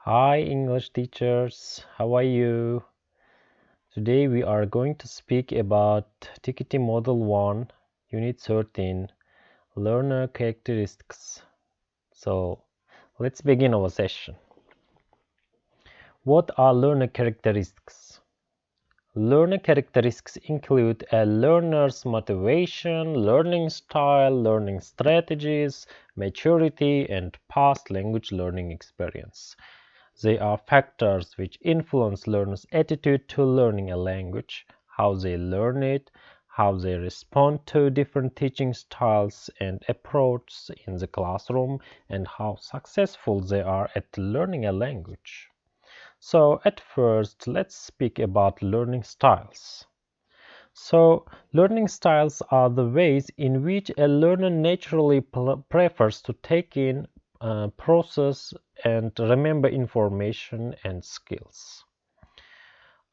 Hi English teachers, how are you? Today we are going to speak about TKT Model 1, Unit 13, Learner Characteristics. So let's begin our session. What are learner characteristics? Learner characteristics include a learner's motivation, learning style, learning strategies, maturity, and past language learning experience. They are factors which influence learners' attitude to learning a language, how they learn it, how they respond to different teaching styles and approaches in the classroom, and how successful they are at learning a language. So, at first, let's speak about learning styles. So, learning styles are the ways in which a learner naturally prefers to take in, process, and remember information and skills.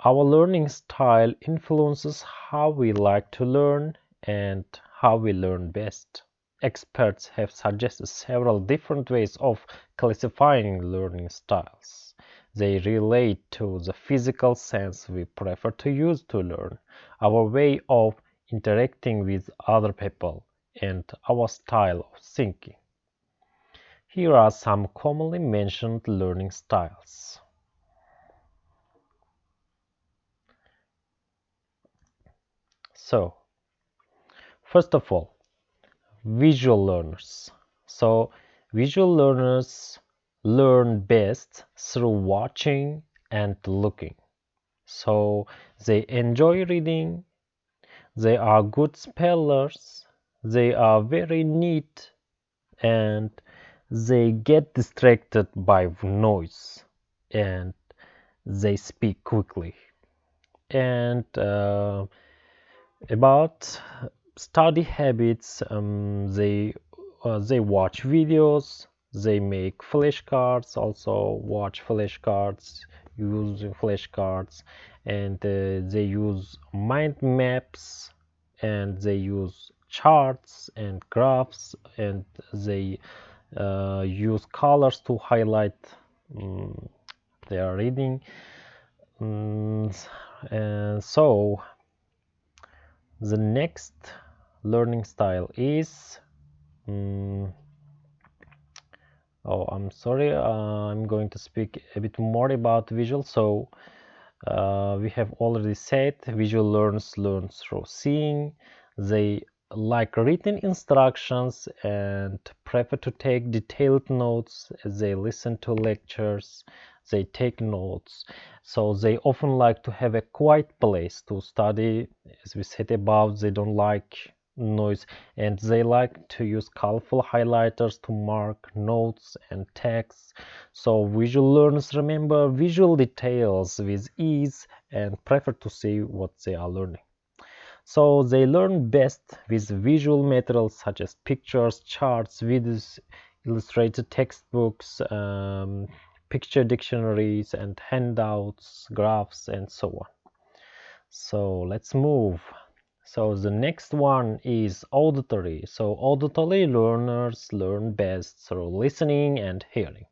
Our learning style influences how we like to learn and how we learn best. Experts have suggested several different ways of classifying learning styles. They relate to the physical sense we prefer to use to learn, our way of interacting with other people, and our style of thinking. Here are some commonly mentioned learning styles. So, first of all, visual learners. So, visual learners learn best through watching and looking. So, they enjoy reading, they are good spellers, they are very neat, and they get distracted by noise and they speak quickly. And about study habits, they watch videos, they make flashcards, also watch flashcards, use flashcards, and they use mind maps, and they use charts and graphs, and they use colors to highlight their reading. And so the next learning style is I'm sorry, I'm going to speak a bit more about visual. So we have already said visual learners learn through seeing. They like written instructions and prefer to take detailed notes as they listen to lectures. They take notes. So they often like to have a quiet place to study. As we said above, they don't like noise, and they like to use colorful highlighters to mark notes and texts. So visual learners remember visual details with ease and prefer to see what they are learning. So they learn best with visual materials such as pictures, charts, videos, illustrated textbooks, picture dictionaries, and handouts, graphs, and so on. So let's move. So the next one is auditory. So auditory learners learn best through listening and hearing.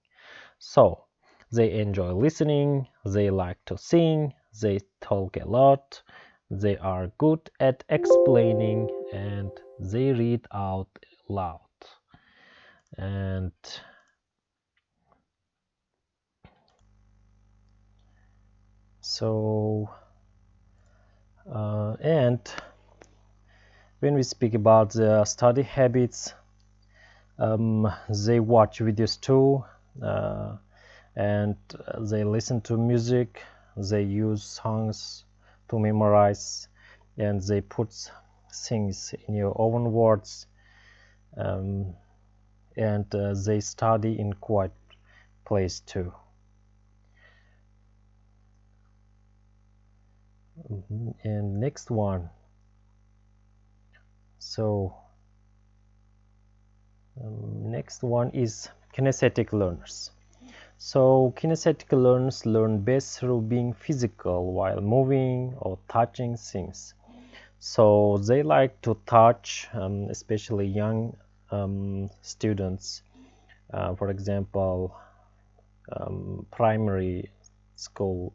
So they enjoy listening, they like to sing, they talk a lot, they are good at explaining, and they read out loud. And so, and when we speak about the study habits, they watch videos too, and they listen to music, they use songs to memorize, and they put things in your own words, um, and they study in quiet place too. And next one, so next one is kinesthetic learners. So kinesthetic learners learn best through being physical while moving or touching things. So they like to touch, especially young students. For example, primary school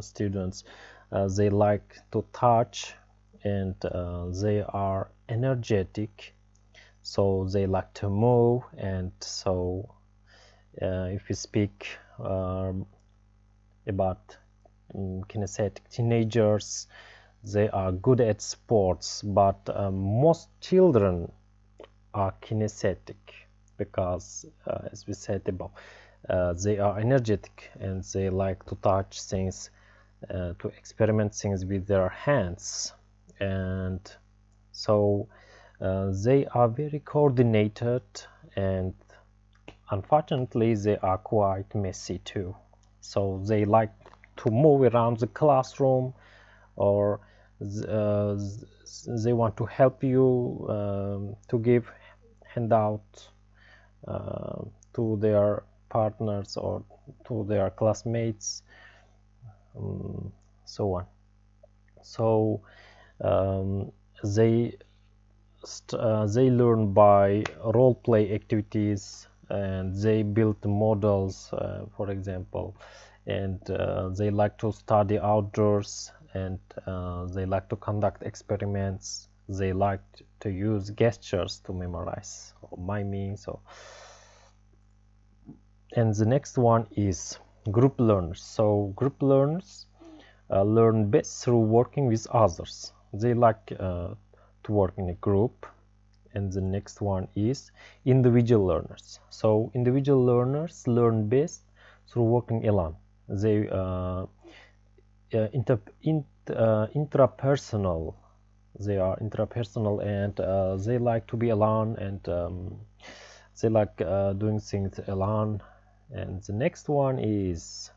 students, they like to touch, and they are energetic, so they like to move. And so if we speak about kinesthetic teenagers, they are good at sports, but most children are kinesthetic because, as we said above, they are energetic and they like to touch things, to experiment things with their hands. And so they are very coordinated, and unfortunately they are quite messy too. So they like to move around the classroom, or they want to help you to give handout to their partners or to their classmates, so on. So they learn by role play activities, and they build models, for example, and they like to study outdoors, and they like to conduct experiments. They like to use gestures to memorize, or miming. So, and the next one is group learners. So group learners learn best through working with others. They like to work in a group. And the next one is individual learners. So individual learners learn best through working alone. They intrapersonal. They are intrapersonal, and they like to be alone, and they like doing things alone. And the next one is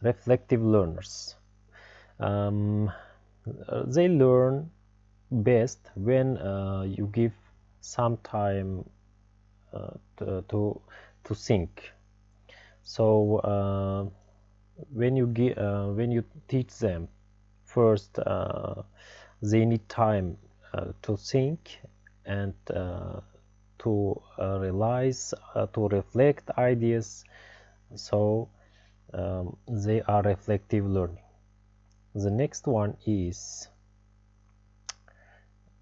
reflective learners. They learn best when you give some time to think. So when you teach them, first they need time to think, and to realize, to reflect ideas. So they are reflective learning. The next one is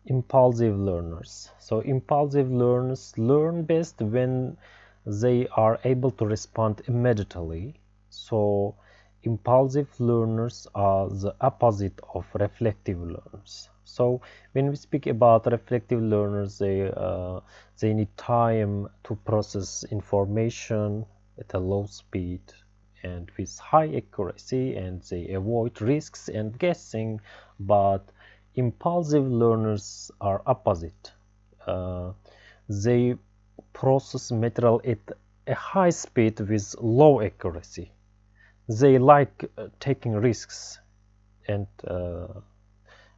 impulsive learners. So impulsive learners learn best when they are able to respond immediately. So impulsive learners are the opposite of reflective learners. So when we speak about reflective learners, they need time to process information at a low speed and with high accuracy, and they avoid risks and guessing. But impulsive learners are opposite. They process material at a high speed with low accuracy. They like taking risks, and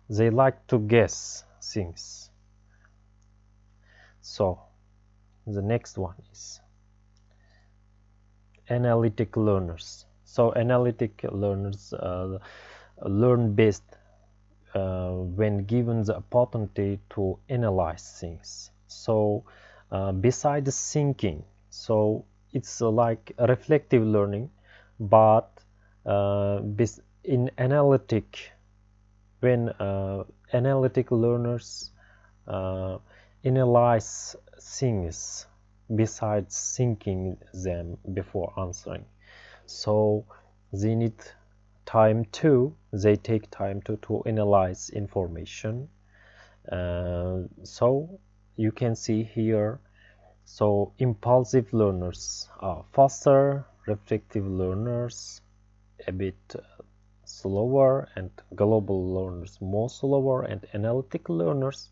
they like to guess things. So the next one is analytic learners. So analytic learners learn best when given the opportunity to analyze things. So besides thinking, so it's like reflective learning, but in analytic, when analytic learners analyze things besides thinking them before answering. So they need time too. They take time to analyze information. So you can see here, so impulsive learners are faster, reflective learners a bit slower, and global learners more slower, and analytic learners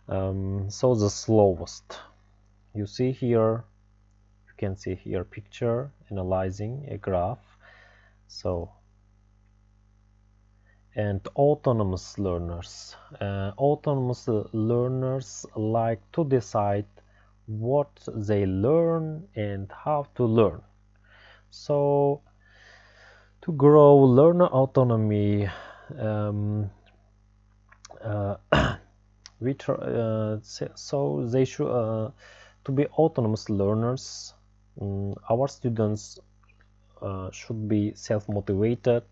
so the slowest. You see here, you can see here picture analyzing a graph. So, and autonomous learners. Autonomous learners like to decide what they learn and how to learn. So to grow learner autonomy, so they should To be autonomous learners, our students should be self-motivated,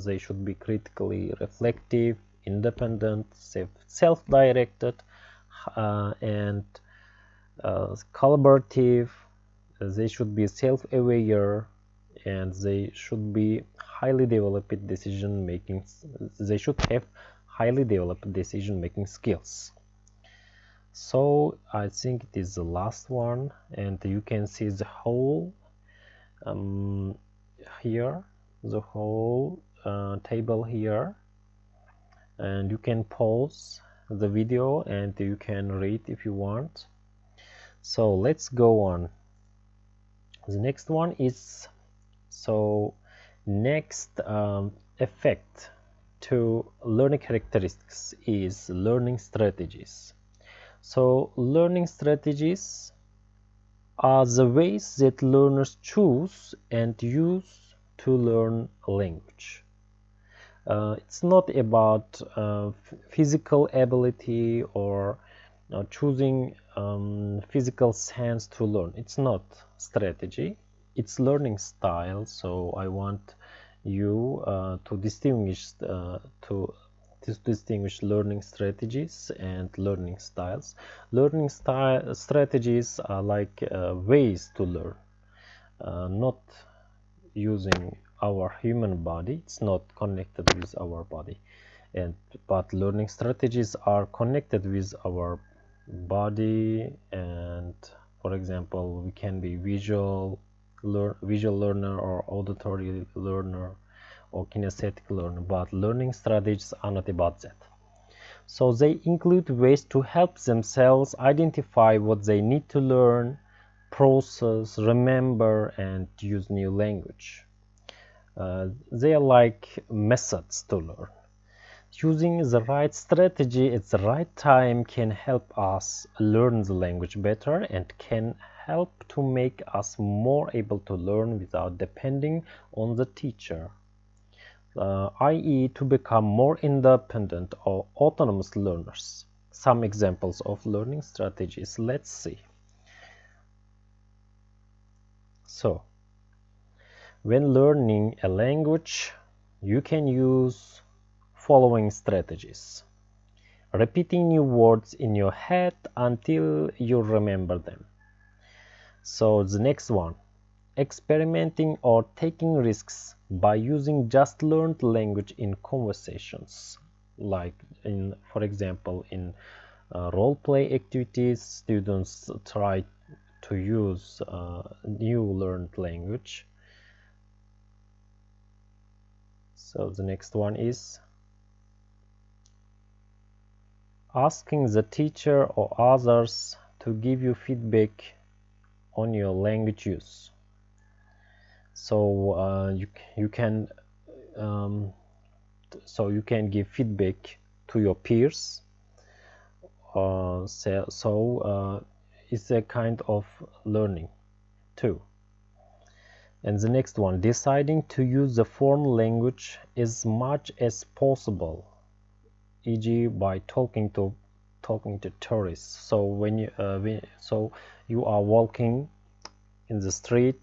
they should be critically reflective, independent, self-directed, and collaborative. They should be self-aware, and they should be highly developed decision making. They should have highly developed decision making skills. So I think it is the last one, and you can see the whole here, the whole table here, and you can pause the video and you can read if you want. So let's go on. The next one is, so next effect to learning characteristics is learning strategies. So learning strategies are the ways that learners choose and use to learn a language. It's not about physical ability or choosing physical sense to learn. It's not strategy, it's learning style. So I want you to distinguish learning strategies and learning styles. Learning strategies are like ways to learn, not using our human body. It's not connected with our body, but learning strategies are connected with our body. And for example, we can be visual learner or auditory learner or kinesthetic learner, but learning strategies are not about that. So they include ways to help themselves identify what they need to learn, process, remember, and use new language. They are like methods to learn. Using the right strategy at the right time can help us learn the language better and can help to make us more able to learn without depending on the teacher, i.e. to become more independent or autonomous learners. Some examples of learning strategies, let's see. So, when learning a language, you can use following strategies. Repeating new words in your head until you remember them. So the next one, experimenting or taking risks by using just learned language in conversations. Like for example, in role play activities, students try to use new learned language. So the next one is asking the teacher or others to give you feedback on your language use. So you can give feedback to your peers. It's a kind of learning too. And the next one, deciding to use the foreign language as much as possible, e.g. by talking to tourists. So when you are walking in the street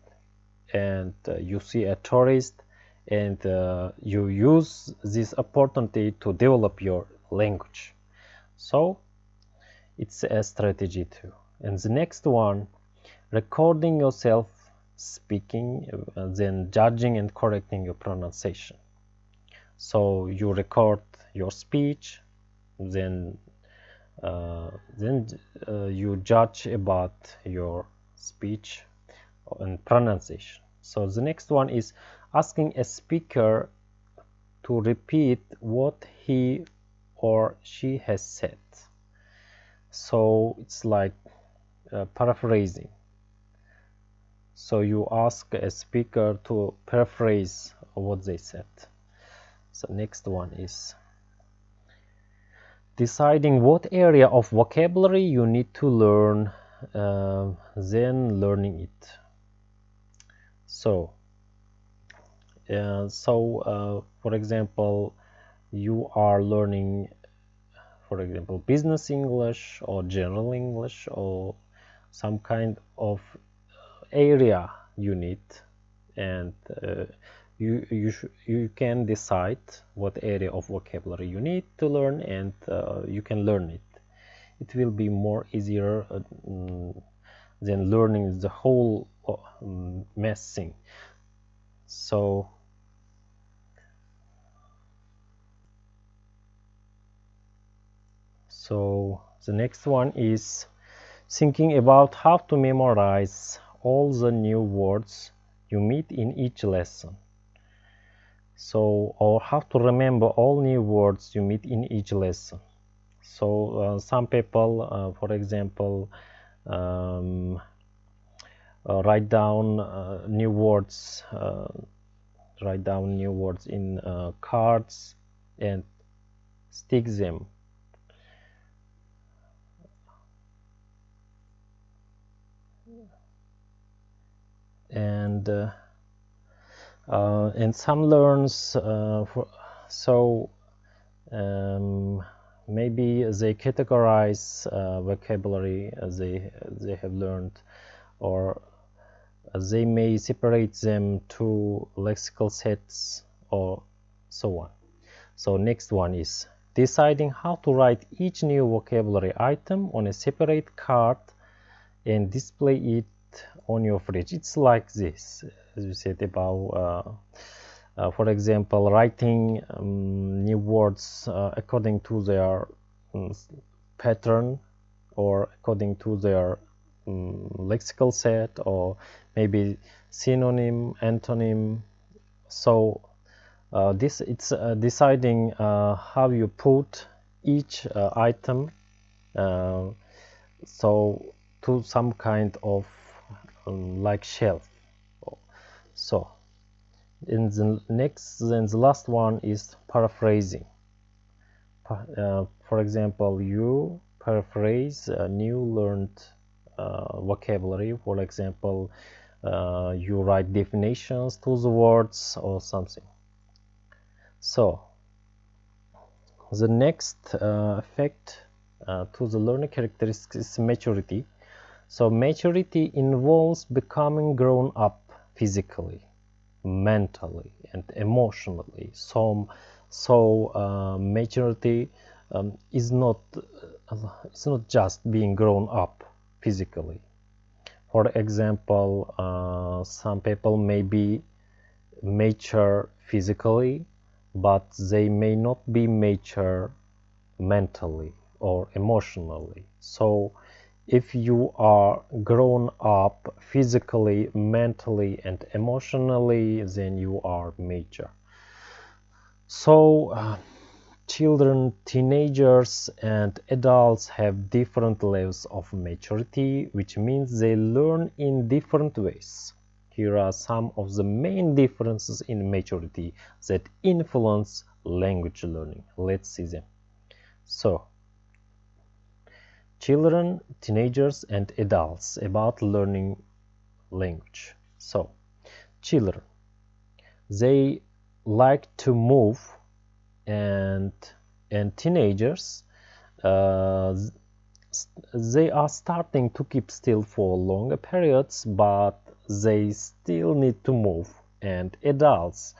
and you see a tourist, and you use this opportunity to develop your language. So it's a strategy too. And the next one, recording yourself speaking, then judging and correcting your pronunciation. So you record your speech, then you judge about your speech and pronunciation. So the next one is asking a speaker to repeat what he or she has said. So it's like paraphrasing. So you ask a speaker to paraphrase what they said. So next one is deciding what area of vocabulary you need to learn, then learning it. So for example, you are learning, for example, business English or general English or some kind of area you need, and you can decide what area of vocabulary you need to learn, and you can learn it. It will be more easier than learning the whole math thing. So the next one is thinking about how to memorize all the new words you meet in each lesson. So, or how to remember all new words you meet in each lesson. So, some people, for example, write down new words, in cards and stick them. And some learns maybe they categorize vocabulary they have learned, or they may separate them to lexical sets or so on. So next one is deciding how to write each new vocabulary item on a separate card and display it on your fridge. It's like this, as we said about for example, writing new words according to their pattern, or according to their lexical set, or maybe synonym, antonym. So this it's deciding how you put each item so to some kind of like shelf. So in the next, then the last one is paraphrasing. For example, you paraphrase new learned vocabulary. For example, you write definitions to the words or something. So the next effect to the learning characteristics is maturity. So maturity involves becoming grown up physically, mentally, and emotionally. So maturity is not it's not just being grown up physically. For example, some people may be mature physically, but they may not be mature mentally or emotionally. So if you are grown up physically, mentally, and emotionally, then you are mature. So children, teenagers, and adults have different levels of maturity, which means they learn in different ways. Here are some of the main differences in maturity that influence language learning. Let's see them. So, children, teenagers, and adults about learning language. So, children, they like to move, and teenagers, they are starting to keep still for longer periods, but they still need to move. And adults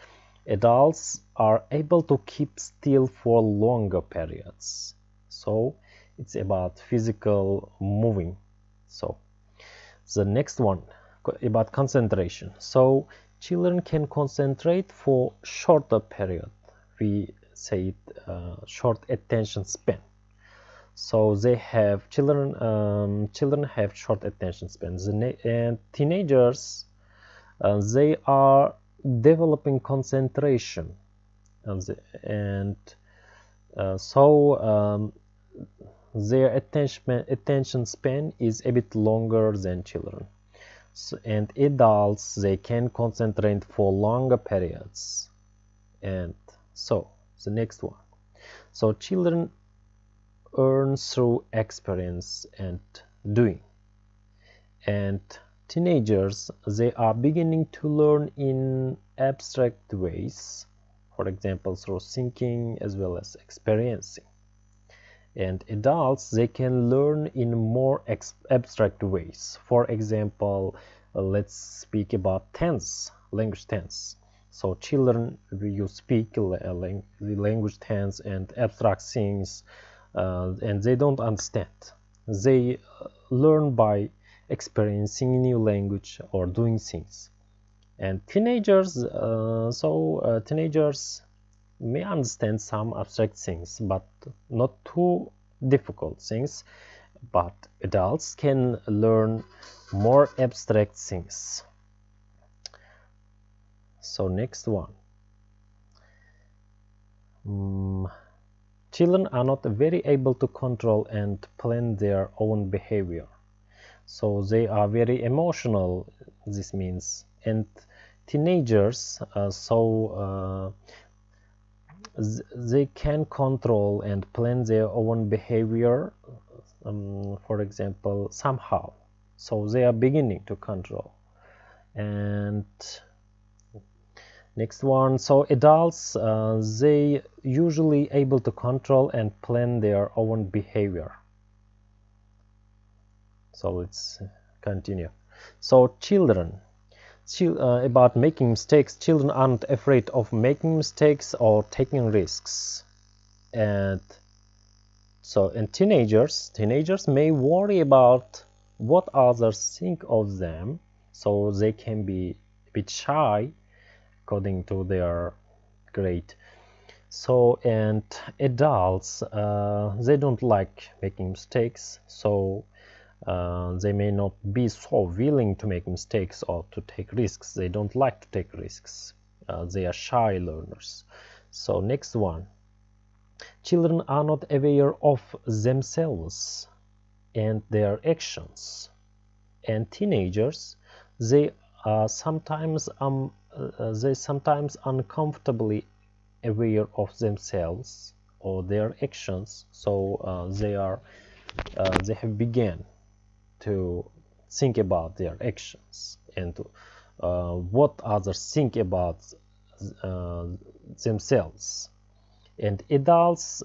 are able to keep still for longer periods. So it's about physical moving. So the next one about concentration. So children can concentrate for shorter period. We say short attention span. So they have children have short attention spans, and teenagers they are developing concentration, and so their attention span is a bit longer than children. So, and adults, they can concentrate for longer periods. And so the next one. So children earn through experience and doing. And teenagers, they are beginning to learn in abstract ways, for example, through thinking as well as experiencing. And adults, they can learn in more abstract ways. For example, let's speak about tense, language tense. So children, you speak the language tense and abstract things, and they don't understand. They learn by experiencing new language or doing things. And teenagers, teenagers may understand some abstract things, but not too difficult things. But adults can learn more abstract things. So next one. Children are not very able to control and plan their own behavior. So they are very emotional, this means. And teenagers, they can control and plan their own behavior, for example, somehow. So they are beginning to control. And next one, so adults, they usually able to control and plan their own behavior. So let's continue. So children, about making mistakes, children aren't afraid of making mistakes or taking risks. And teenagers may worry about what others think of them, so they can be a bit shy according to their grade. So, and adults, they don't like making mistakes, so they may not be so willing to make mistakes or to take risks. They don't like to take risks. They are shy learners. So next one. Children are not aware of themselves and their actions. And teenagers, they are sometimes uncomfortably aware of themselves or their actions. So they have begun to think about their actions and what others think about themselves. And adults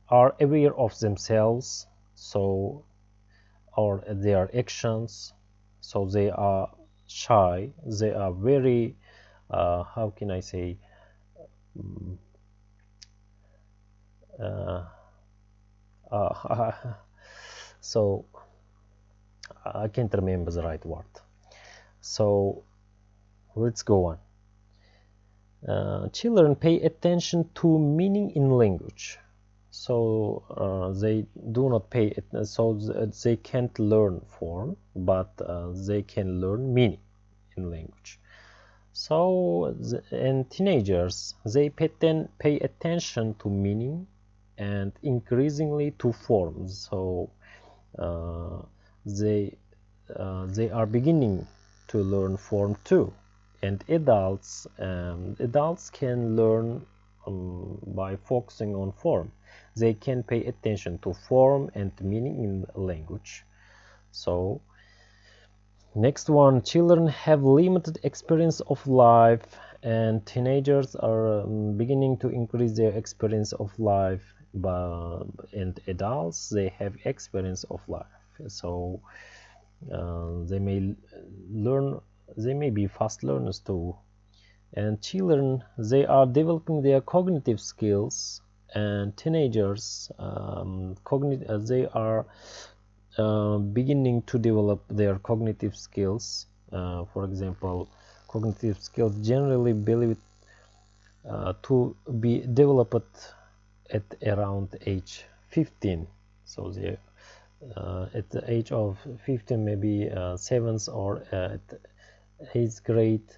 are aware of themselves, so or their actions, so they are shy. They are very, how can I say? So I can't remember the right word. So let's go on. Children pay attention to meaning in language. So they do not pay it, so they can't learn form, but they can learn meaning in language. So and teenagers, they pay attention to meaning and increasingly to forms. So they are beginning to learn form too. And adults can learn by focusing on form. They can pay attention to form and meaning in language. So next one, children have limited experience of life, and teenagers are beginning to increase their experience of life, and adults, they have experience of life. So they may be fast learners too. And children, they are developing their cognitive skills, and teenagers, they are beginning to develop their cognitive skills. For example, cognitive skills generally believed to be developed at around age 15. So they at the age of 15, maybe 7th or at 8th grade,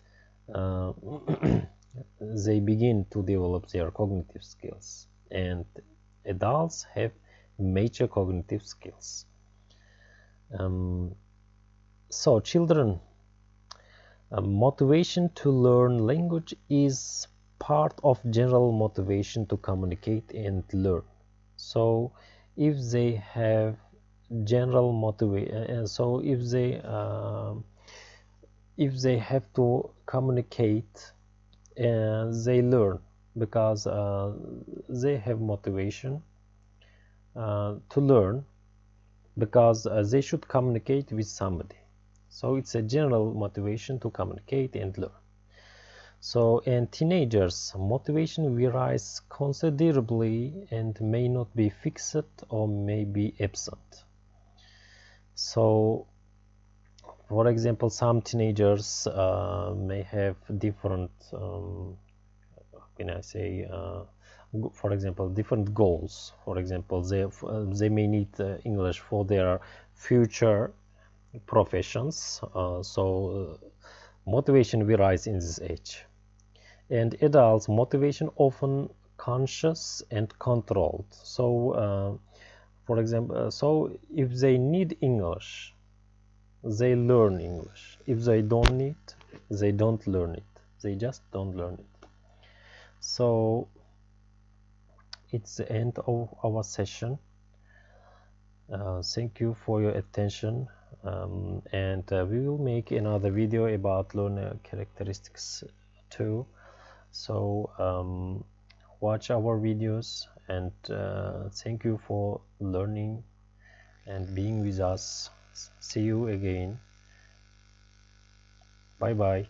they begin to develop their cognitive skills, and adults have major cognitive skills. So children, motivation to learn language is part of general motivation to communicate and learn. So if they have general motivation, so if they have to communicate, they learn because they have motivation. to learn, because they should communicate with somebody. So it's a general motivation to communicate and learn. So in teenagers, motivation varies considerably and may not be fixed or may be absent. So, for example, some teenagers may have different, how can I say, for example, different goals. For example, they may need English for their future professions. Motivation varies in this age. And adults, motivation often conscious and controlled. So, for example, so if they need English, they learn English. If they don't need, they don't learn it. They just don't learn it. So it's the end of our session. Thank you for your attention, and we will make another video about learner characteristics too. So watch our videos, and thank you for learning and being with us. See you again. Bye bye.